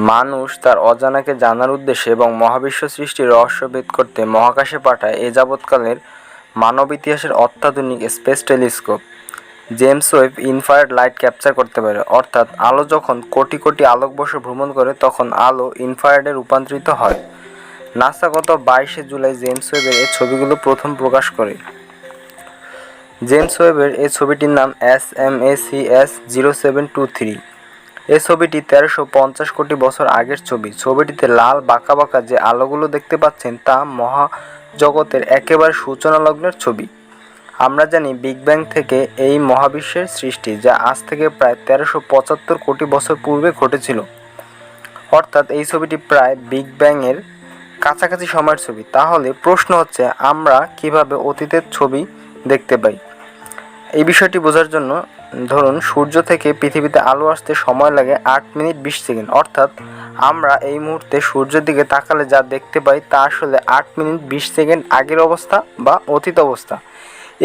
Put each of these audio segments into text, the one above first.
মানুষ তার অজানাকে জানার উদ্দেশ্যে এবং মহাবিশ্ব সৃষ্টির রহস্য ভেদ করতে মহাকাশে পাঠায় এ যাবৎকালের মানব ইতিহাসের অত্যাধুনিক space telescope. James Webb infrared light capture করতে পারে, অর্থাৎ আলো যখন কোটি কোটি আলোকবর্ষ ভ্রমণ করে তখন আলো ইনফ্রারেডে রূপান্তরিত হয়। নাসা গত 22শে জুলাই জেমস ওয়েবের এই ছবিগুলো প্রথম প্রকাশ করে। জেমস ওয়েবের এই ছবিটির নাম SMACS0723। এই ছবিটি 1350 কোটি বছর আগের ছবি। ছবিটিতে লাল বাঁকা বাঁকা যে আলোগুলো দেখতে পাচ্ছেন তা মহাজগতের একেবারে সূচনা লগ্নের ছবি। আমরা জানি বিগ ব্যাং থেকে এই মহাবিশ্বের সৃষ্টি, যা আজ থেকে প্রায় 1375 কোটি বছর পূর্বে ঘটেছিল। অর্থাৎ এই ছবিটি প্রায় বিগ ব্যাংয়ের কাছাকাছি সময়ের ছবি। তাহলে প্রশ্ন হচ্ছে, আমরা কিভাবে অতীতের ছবি দেখতে পাই? এই বিষয়টি বোঝার জন্য ধরুন, সূর্য থেকে পৃথিবীতে আলো আসতে সময় লাগে 8 মিনিট 20 সেকেন্ড। অর্থাৎ আমরা এই মুহূর্তে সূর্যের দিকে তাকালে যা দেখতে পাই তা আসলে 8 মিনিট 20 সেকেন্ড আগের অবস্থা বা অতীত অবস্থা।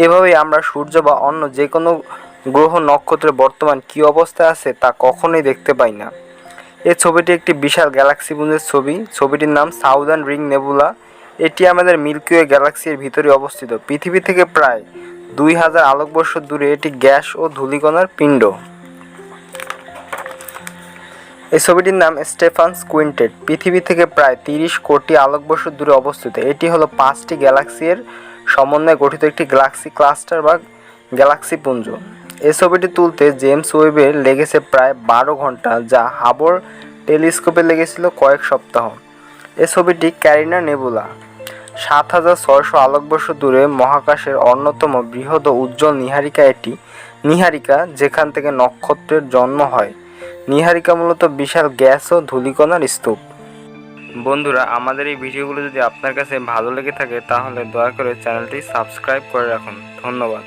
এভাবেই আমরা সূর্য বা অন্য যে কোনো গ্রহ নক্ষত্রের বর্তমান কী অবস্থায় আছে তা কখনোই দেখতে পাই না। এই ছবিটি একটি বিশাল গ্যালাক্সিপুঞ্জের ছবি। ছবিটির নাম সাউদার্ন রিং নেবুলা। এটি আমাদের মিল্কি ওয়ে গ্যালাক্সির ভিতরে অবস্থিত। পৃথিবী থেকে প্রায় 2000 আলোকবর্ষ দূরে এটি গ্যাস ও ধূলিকণার পিণ্ড। এই ছবিটির নাম স্টেফানস কুইন্টেট। পৃথিবী থেকে প্রায় 30 কোটি আলোকবর্ষ দূরে অবস্থিত। এটি হলো 5টি গ্যালাক্সির সমন্বয়ে গঠিত একটি গ্যালাক্সি ক্লাস্টার বা গ্যালাক্সিপুঞ্জ। এই ছবিটি তুলতে জেমস ওয়েবের লেগেছে প্রায় 12 ঘন্টা, যা হাবল টেলিস্কোপে লেগেছিল কয়েক সপ্তাহ। এই ছবিটি ক্যারিনা নেবুলা। 7600 আলোকবর্ষ দূরে মহাকাশের অন্যতম বৃহৎ ও উজ্জ্বল নীহারিকা এটি। নীহারিকা যেখান থেকে নক্ষত্রের জন্ম হয়। নীহারিকা মূলত বিশাল গ্যাস ও ধূলিকণার স্তূপ। বন্ধুরা, আমাদের এই ভিডিওগুলো যদি আপনার কাছে ভালো লেগে থাকে তাহলে দয়া করে চ্যানেলটি সাবস্ক্রাইব করে রাখুন। ধন্যবাদ।